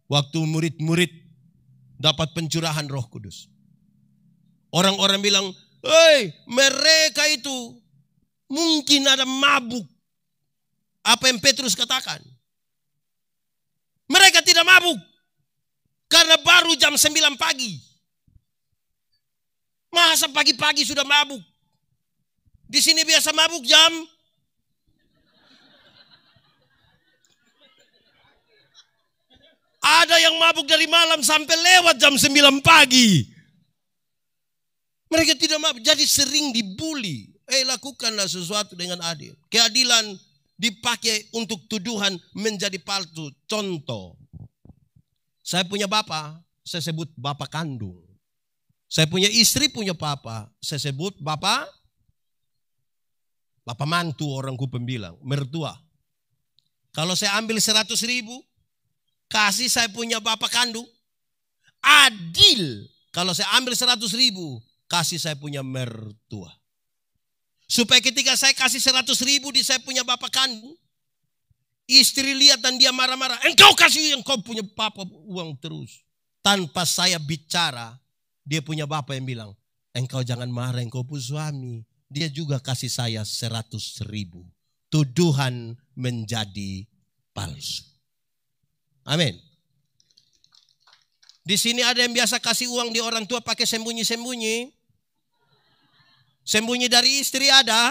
Waktu murid-murid dapat pencurahan Roh Kudus. Orang-orang bilang, "Hei, mereka itu mungkin ada mabuk." Apa yang Petrus katakan? Mereka tidak mabuk. Karena baru jam 9 pagi. Masa pagi-pagi sudah mabuk? Di sini biasa mabuk jam. Ada yang mabuk dari malam sampai lewat jam 9 pagi. Mereka tidak mabuk, jadi sering dibully. Lakukanlah sesuatu dengan adil. Keadilan dipakai untuk tuduhan menjadi palsu. Contoh, saya punya bapak, saya sebut bapak kandung. Saya punya istri, punya papa, saya sebut bapak mantu, orang Kupang bilang, mertua. Kalau saya ambil 100.000, kasih saya punya bapak kandung, adil. Kalau saya ambil 100.000, kasih saya punya mertua. Supaya ketika saya kasih 100.000 di saya punya bapak kandung, istri lihat dan dia marah-marah. Engkau kasih engkau punya papa uang terus. Tanpa saya bicara, dia punya bapak yang bilang, engkau jangan marah, engkau pun suami. Dia juga kasih saya 100.000. Tuduhan menjadi palsu. Amin. Di sini ada yang biasa kasih uang di orang tua pakai sembunyi-sembunyi. Sembunyi dari istri ada.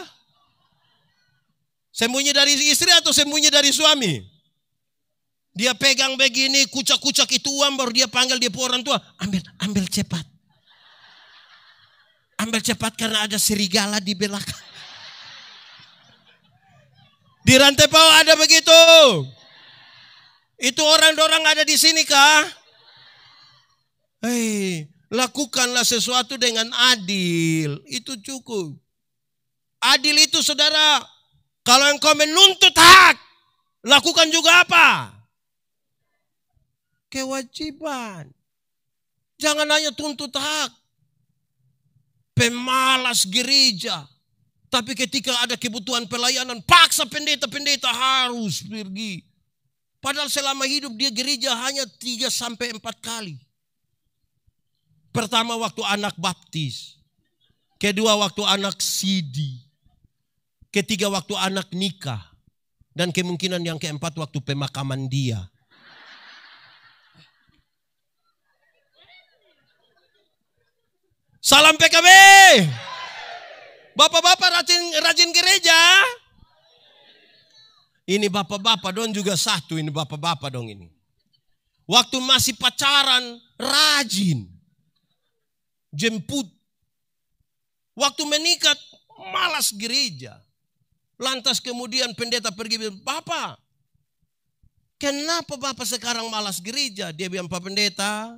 Sembunyi dari istri atau sembunyi dari suami. Dia pegang begini, kucak-kucak itu uang, baru dia panggil dia orang tua. Ambil cepat. Ambil cepat karena ada serigala di belakang. Di Rantai Pau ada begitu. Itu orang-orang ada di sini kah? Lakukanlah sesuatu dengan adil. Itu cukup. Adil itu saudara, kalau engkau menuntut hak, lakukan juga apa? Kewajiban. Jangan hanya tuntut hak. Pemalas gereja. Tapi ketika ada kebutuhan pelayanan, paksa pendeta-pendeta harus pergi. Padahal selama hidup dia gereja hanya 3-4 kali. Pertama waktu anak baptis. Kedua waktu anak sidi. Ketiga waktu anak nikah. Dan kemungkinan yang keempat waktu pemakaman dia. Salam PKB. Bapak-bapak rajin gereja. Ini bapak-bapak dong juga satu. Ini bapak-bapak dong ini. Waktu masih pacaran rajin. Jemput. Waktu menikah malas gereja. Lantas kemudian pendeta pergi bilang, "Bapak, kenapa Bapak sekarang malas gereja?" Dia bilang, "Pak Pendeta,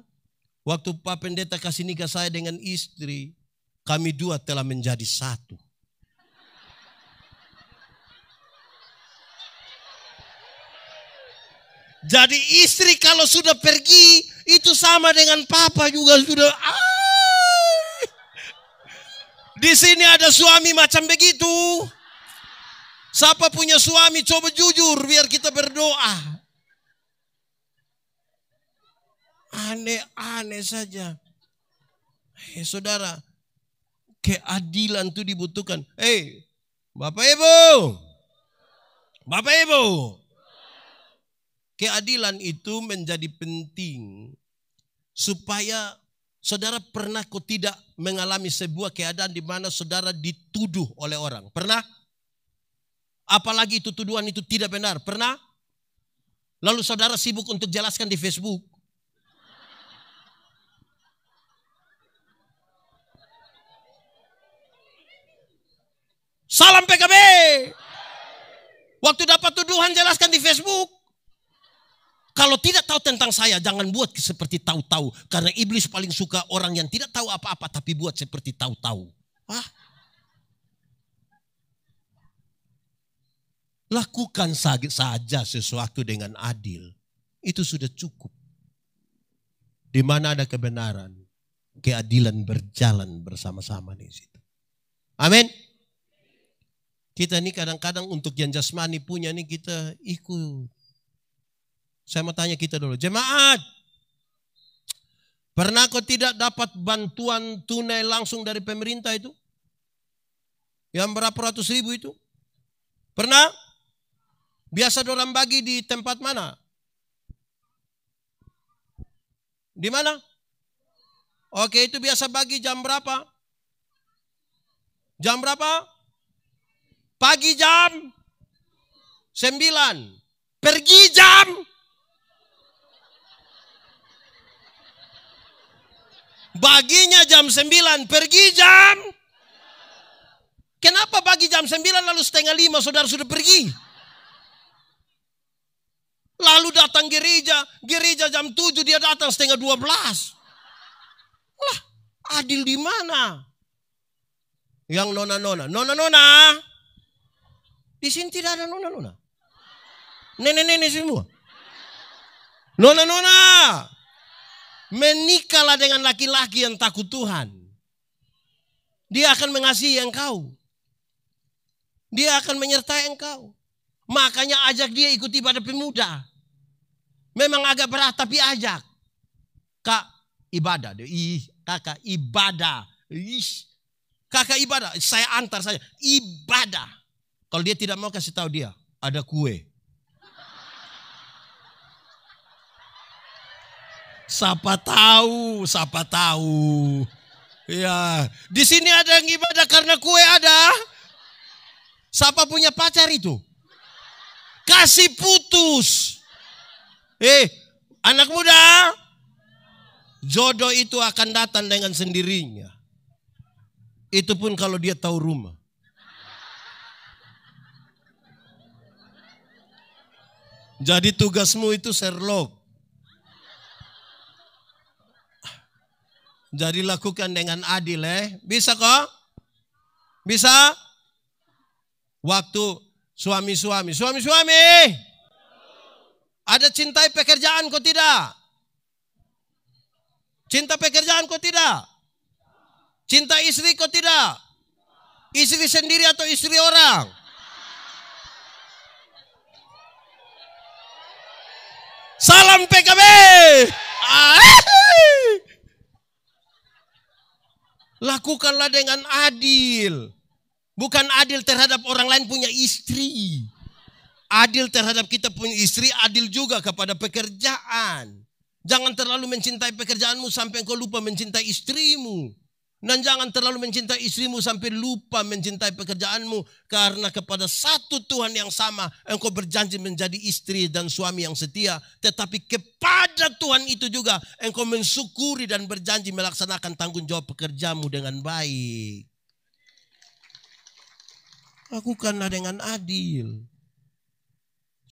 waktu Pak Pendeta kasih nikah saya dengan istri, kami dua telah menjadi satu." Jadi istri kalau sudah pergi, itu sama dengan papa juga sudah. Di sini ada suami macam begitu. Siapa punya suami coba jujur biar kita berdoa. Aneh-aneh saja. Saudara, keadilan itu dibutuhkan. Bapak Ibu. Bapak Ibu. Keadilan itu menjadi penting supaya saudara pernah kok tidak mengalami sebuah keadaan di mana saudara dituduh oleh orang. Pernah? Apalagi itu tuduhan itu tidak benar. Pernah? Lalu saudara sibuk untuk jelaskan di Facebook. Salam PKB. Waktu dapat tuduhan jelaskan di Facebook. Kalau tidak tahu tentang saya, jangan buat seperti tahu-tahu. Karena iblis paling suka orang yang tidak tahu apa-apa tapi buat seperti tahu-tahu. Lakukan saja sesuatu dengan adil. Itu sudah cukup. Di mana ada kebenaran, keadilan berjalan bersama-sama di situ. Amin. Kita ini kadang-kadang untuk yang jasmani punya ini kita ikut. Saya mau tanya kita dulu. Jemaat, pernah kau tidak dapat bantuan tunai langsung dari pemerintah itu? Yang berapa ratus ribu itu? Pernah? Biasa dorang bagi di tempat mana? Di mana? Oke, itu biasa bagi jam berapa? Jam berapa? Pagi jam 9. Pergi jam. Baginya jam 9, pergi jam. Kenapa bagi jam 9 lalu 4:30 saudara sudah pergi? Lalu datang gereja jam 7 dia datang 11:30. Lah, adil di mana? Yang nona-nona. Di sini tidak ada nona-nona. Nenek-nenek semua. Nona-nona. Menikahlah dengan laki-laki yang takut Tuhan. Dia akan mengasihi engkau. Dia akan menyertai engkau. Makanya ajak dia ikut ibadah pemuda. Memang agak berat tapi ajak. Kak, ibadah. Kakak, ibadah. Kakak, ibadah. Saya antar saja. Ibadah. Kalau dia tidak mau, kasih tahu dia. Ada kue. Siapa tahu. Ya, di sini ada yang ibadah karena kue ada. Siapa punya pacar itu? Kasih putus. Anak muda, jodoh itu akan datang dengan sendirinya. Itu pun kalau dia tahu rumah. Jadi tugasmu itu Sherlock. Jadi lakukan dengan adil, Bisa kok? Bisa? Waktu suami-suami. Ada cintai pekerjaan kok tidak? Cinta pekerjaan kok tidak? Cinta istri kok tidak? Istri sendiri atau istri orang? Salam PKB. Lakukanlah dengan adil. Bukan adil terhadap orang lain punya istri. Adil terhadap kita punya istri, adil juga kepada pekerjaan. Jangan terlalu mencintai pekerjaanmu sampai engkau lupa mencintai istrimu. Dan jangan terlalu mencintai istrimu sampai lupa mencintai pekerjaanmu. Karena kepada satu Tuhan yang sama engkau berjanji menjadi istri dan suami yang setia. Tetapi kepada Tuhan itu juga engkau mensyukuri dan berjanji melaksanakan tanggung jawab pekerjamu dengan baik. Lakukanlah dengan adil.